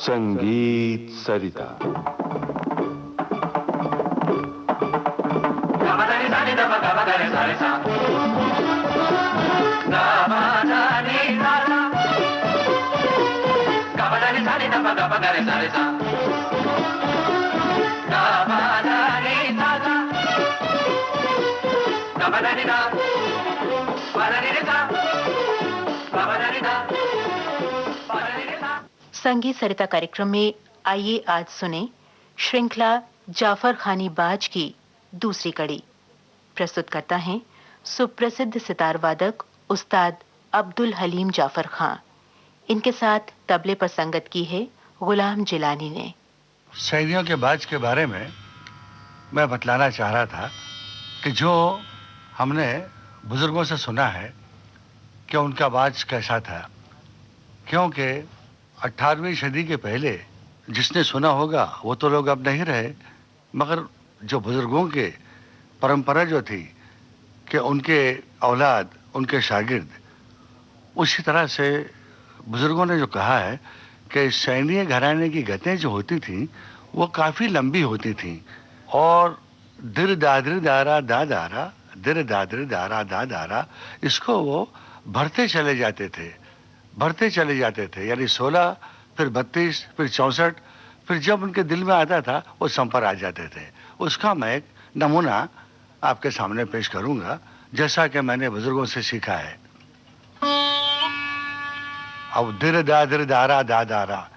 संगीत सरिता। संगीत सरिता कार्यक्रम में आइए आज सुने श्रृंखला जाफर खानी बाज की दूसरी कड़ी। प्रस्तुत करता है सुप्रसिद्ध सितार वादक उस्ताद अब्दुल हलीम जाफर खां। इनके साथ तबले पर संगत की है गुलाम जिलानी ने। सैनियों के बाज के बारे में मैं बतलाना चाह रहा था कि जो हमने बुजुर्गों से सुना है कि उनका बाज कैसा था, क्योंकि 18वीं सदी के पहले जिसने सुना होगा वो तो लोग अब नहीं रहे, मगर जो बुजुर्गों के परंपरा जो थी कि उनके औलाद, उनके शागिर्द, उसी तरह से बुजुर्गों ने जो कहा है कि सैनिय घराने की गतें जो होती थी वो काफ़ी लंबी होती थी और दिर दादर दारा दा दारा, दिर दादर दारा दा दारा, इसको वो भरते चले जाते थे, यानी 16, फिर 32, फिर 64, फिर जब उनके दिल में आता था वो सम पर आ जाते थे। उसका मैं एक नमूना आपके सामने पेश करूंगा, जैसा कि मैंने बुजुर्गों से सीखा है। अब दिर दादर दारा दा दारा,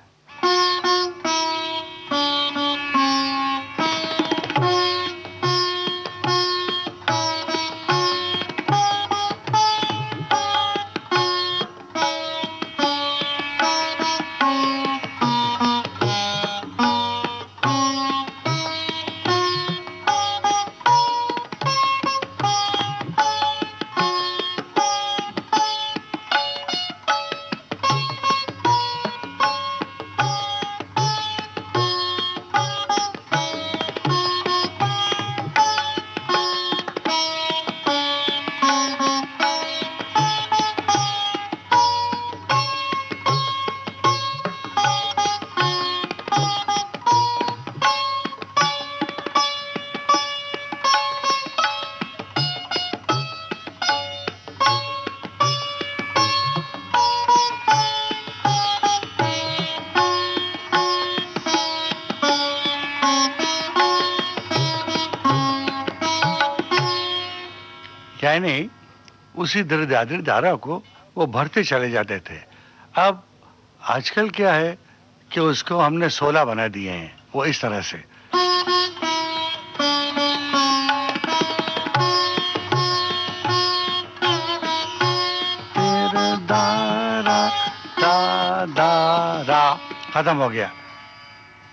यानी उसी दिर दादर दारा को वो भरते चले जाते थे। अब आजकल क्या है कि उसको हमने 16 बना दिए हैं, वो इस तरह से। दारा दा दारा खत्म हो गया,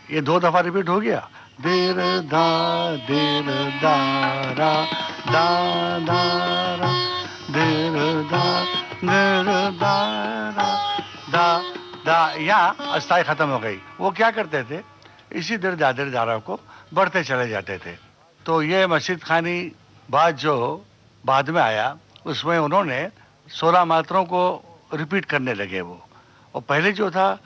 ये 2 दफा रिपीट हो गया। दिर दारा दा दारा, दिर दारा दा दा, यहाँ अस्थाई खत्म हो गई। वो क्या करते थे, इसी दिर दादर दारा को बढ़ते चले जाते थे। तो ये मस्जिद खानी बात जो बाद में आया, उसमें उन्होंने 16 मात्रों को रिपीट करने लगे वो। और पहले जो था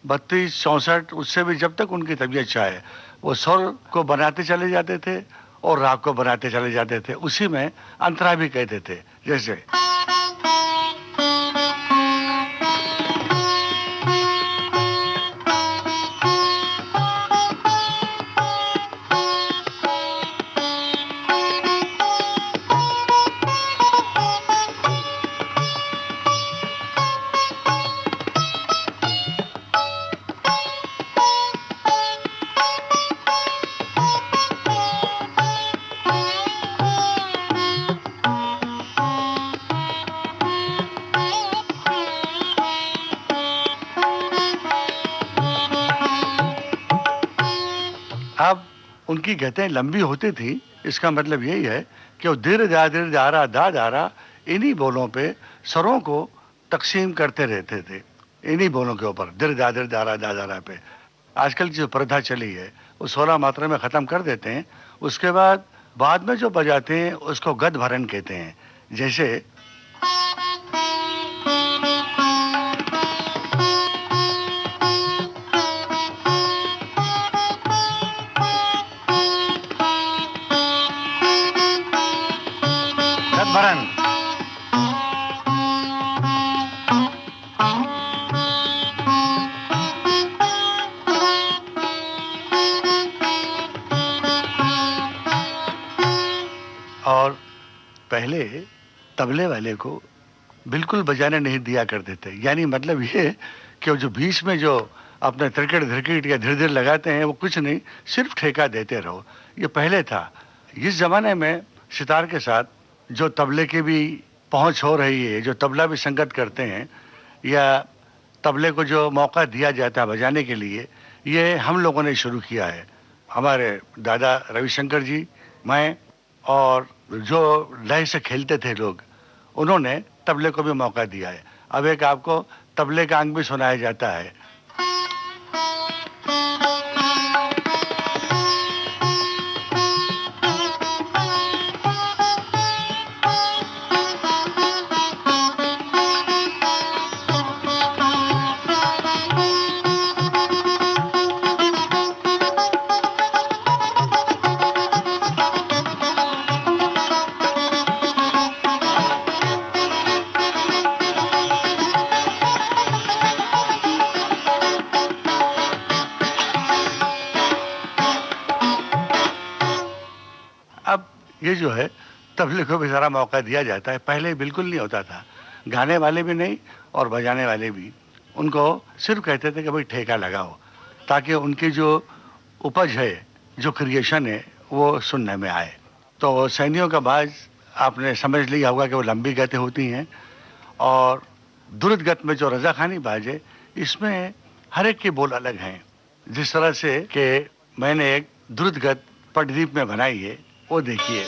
32, 64, उससे भी जब तक उनकी तबीयत चाहे वो स्वर को बनाते चले जाते थे और राग को बनाते चले जाते थे। उसी में अंतरा भी कहते थे, जैसे अब उनकी गतें लंबी होती थी। इसका मतलब यही है कि वो दिर दादर दारा दा दारा, इन्हीं बोलों पे स्वरों को तकसीम करते रहते थे, इन्हीं बोलों के ऊपर, दिर दादर दारा दा दारा पे। आजकल जो प्रथा चली है वो 16 मात्रा में ख़त्म कर देते हैं, उसके बाद में जो बजाते हैं उसको गद भरन कहते हैं। जैसे सदभरन। और पहले तबले वाले को बिल्कुल बजाने नहीं दिया करते थे, यानी मतलब ये कि जो बीच में जो अपने तिरकट धिरकट या धीरे धीरे लगाते हैं वो कुछ नहीं, सिर्फ ठेका देते रहो, ये पहले था। इस जमाने में सितार के साथ जो तबले की भी पहुंच हो रही है, जो तबला भी संगत करते हैं या तबले को जो मौका दिया जाता है बजाने के लिए, ये हम लोगों ने शुरू किया है। हमारे दादा रविशंकर जी, मैं और जो लय से खेलते थे लोग, उन्होंने तबले को भी मौका दिया है। अब एक आपको तबले का अंग भी सुनाया जाता है। अब ये जो है तबले को भी सारा मौका दिया जाता है, पहले बिल्कुल नहीं होता था। गाने वाले भी नहीं और बजाने वाले भी, उनको सिर्फ कहते थे कि भाई ठेका लगाओ, ताकि उनकी जो उपज है, जो क्रिएशन है, वो सुनने में आए। तो सैनियों का बाज आपने समझ लिया होगा कि वो लंबी गतें होती हैं, और द्रुत गत में जो रजाखानी बाज है, इसमें हर एक के बोल अलग हैं। जिस तरह से कि मैंने एक द्रुत गत पटदीप में बनाई है, वो देखिए।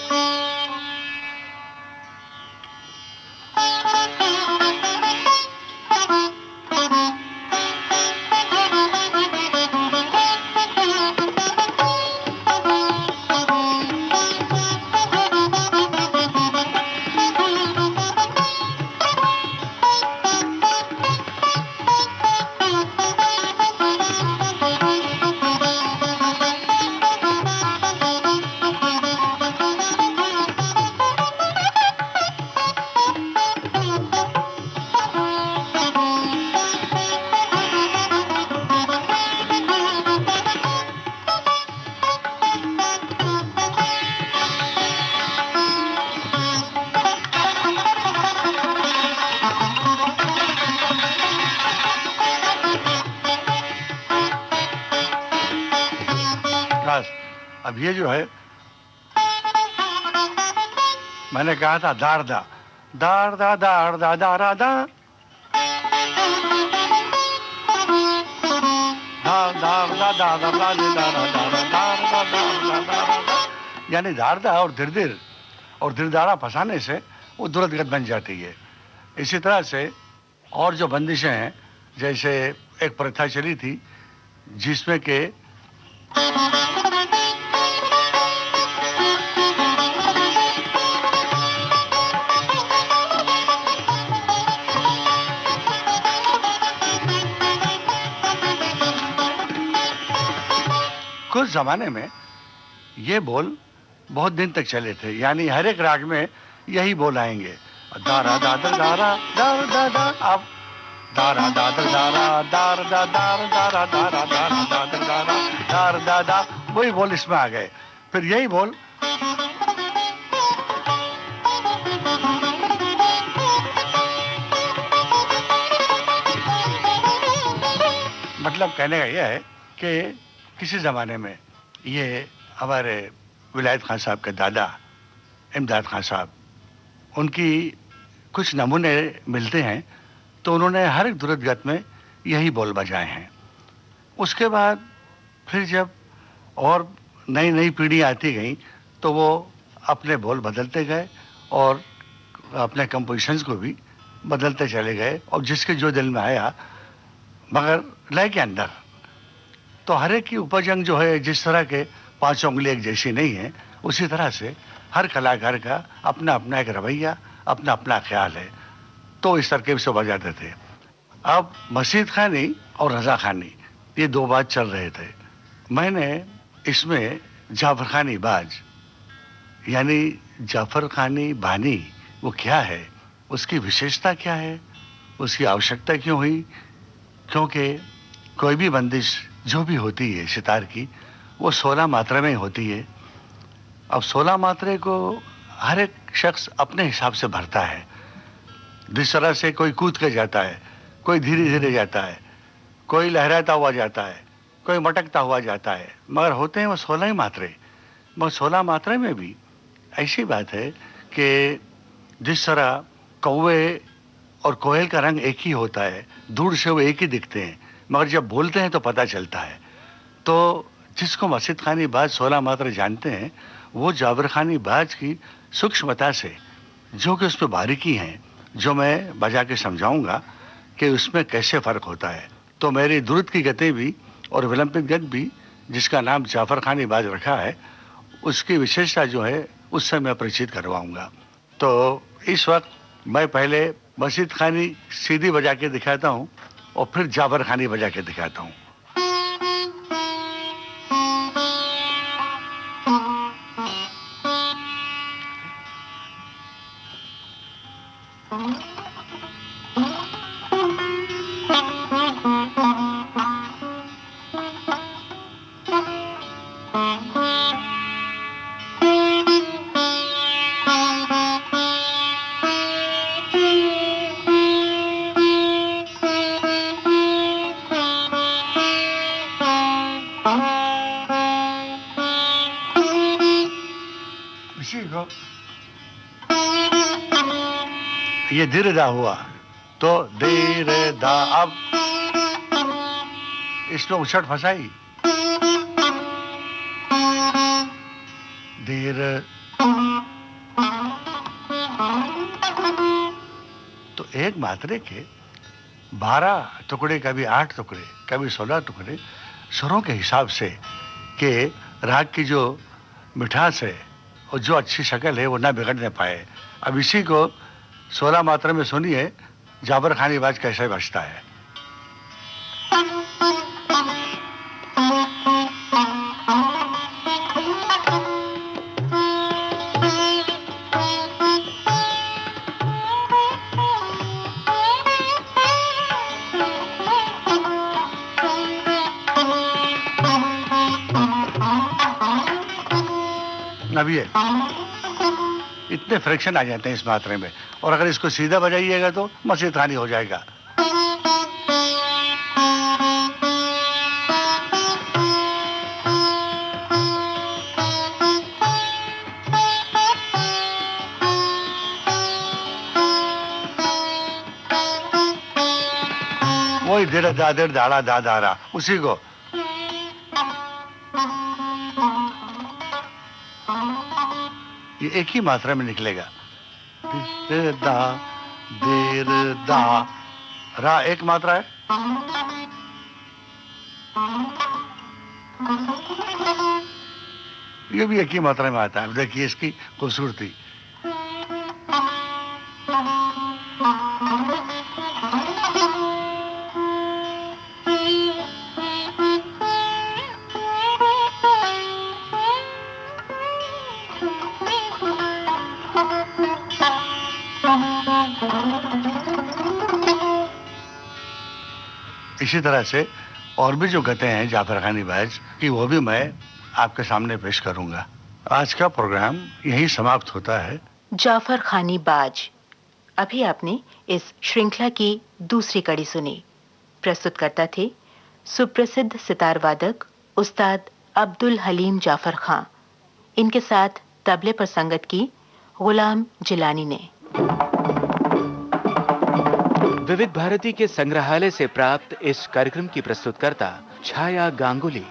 बस अब ये जो है, मैंने कहा था दार दा दार दा दार दा दारा दा दार दार दा दार दा दारा दारा दार दा दार दा, यानी दार दा और दिरदिर और दिरदारा फंसाने से वो दुर्दगत बन जाती है। इसी तरह से और जो बंदिशें हैं, जैसे एक प्रथा चली थी जिसमें के कुछ जमाने में ये बोल बहुत दिन तक चले थे, यानी हर एक राग में यही बोल आएंगे, दारा दादर दारा दार दादा। अब दारा दादर दारा दार दा दार दारा दारा दारा दादर दारा दार दादा, वही बोल इसमें आ गए। फिर यही बोल मतलब कहने का यह है कि किसी ज़माने में ये हमारे विलायत खान साहब के दादा इमदाद खान साहब, उनकी कुछ नमूने मिलते हैं, तो उन्होंने हर एक दुर्द गत में यही बोल बजाए हैं। उसके बाद फिर जब और नई नई पीढ़ी आती गई, तो वो अपने बोल बदलते गए और अपने कंपोजिशंस को भी बदलते चले गए, और जिसके जो दिल में आया, मगर लय के अंदर। तो हर एक की उपजंग जो है, जिस तरह के पांचों उंगली एक जैसी नहीं है, उसी तरह से हर कलाकार का अपना अपना एक रवैया, अपना अपना ख्याल है। तो इस तरकीब से बजाते थे। अब मसीद खानी और रजा खानी, ये दो बात चल रहे थे। मैंने इसमें जाफर खानी बाज, यानी जाफर खानी बानी वो क्या है, उसकी विशेषता क्या है, उसकी आवश्यकता क्यों हुई? क्योंकि कोई भी बंदिश जो भी होती है सितार की, वो 16 मात्रा में ही होती है। अब 16 मात्रे को हर एक शख्स अपने हिसाब से भरता है। जिस तरह से कोई कूद के जाता है, कोई धीरे धीरे जाता है, कोई लहराता हुआ जाता है, कोई मटकता हुआ जाता है, मगर होते हैं वो 16 ही मात्रे। मगर 16 मात्रा में भी ऐसी बात है कि जिस तरह कौवे और कोयल का रंग एक ही होता है, दूर से वो एक ही दिखते हैं, मगर जब बोलते हैं तो पता चलता है। तो जिसको मस्जिद खानी बाज 16 मात्रा जानते हैं, वो जाबर खानी बाज की सूक्ष्मता से, जो कि उसमें बारीकी हैं, जो मैं बजा के समझाऊंगा कि उसमें कैसे फ़र्क होता है। तो मेरी दुरुद की गति भी और विलंबित गत भी, जिसका नाम जाफर खानी बाज रखा है, उसकी विशेषता जो है उससे मैं परिचित करवाऊंगा। तो इस वक्त मैं पहले मस्जिद खानी सीधी बजा के दिखाता हूँ और फिर जाफर खानी बजा के दिखाता हूँ। इसी को ये धीरे दा हुआ तो धीरे दा। अब इसमें उछट फंसाई, धीरे। तो एक मात्रे के 12 टुकड़े, कभी 8 टुकड़े, कभी 16 टुकड़े सुरों के हिसाब से, कि राग की जो मिठास है और जो अच्छी शक्ल है वो ना बिगड़ने पाए। अब इसी को 16 मात्रा में सुनिए जाबर खानी बाज कैसे बजता है। अब ये इतने फ्रैक्शन आ जाते हैं इस मात्रे में, और अगर इसको सीधा बजाइएगा तो मस्जिद खानी हो जाएगा। वही धीरे दादेर दाड़ा दा दारा, उसी को ये एक ही मात्रा में निकलेगा। देर दा, देर दा, रा एक मात्रा है। ये भी एक ही मात्रा में आता है। देखिए इसकी खूबसूरती। इसी तरह से और भी जो गते हैं जाफर खानी बाज की, वो भी मैं आपके सामने पेश करूंगा। आज का प्रोग्राम यहीं समाप्त होता है। जाफर खानी बाज। अभी आपने इस श्रृंखला की दूसरी कड़ी सुनी। प्रस्तुतकर्ता थे सुप्रसिद्ध सितार वादक उस्ताद अब्दुल हलीम जाफर खां। इनके साथ तबले पर संगत की गुलाम जिलानी ने। विविध भारती के संग्रहालय से प्राप्त इस कार्यक्रम की प्रस्तुतकर्ता छाया गांगुली।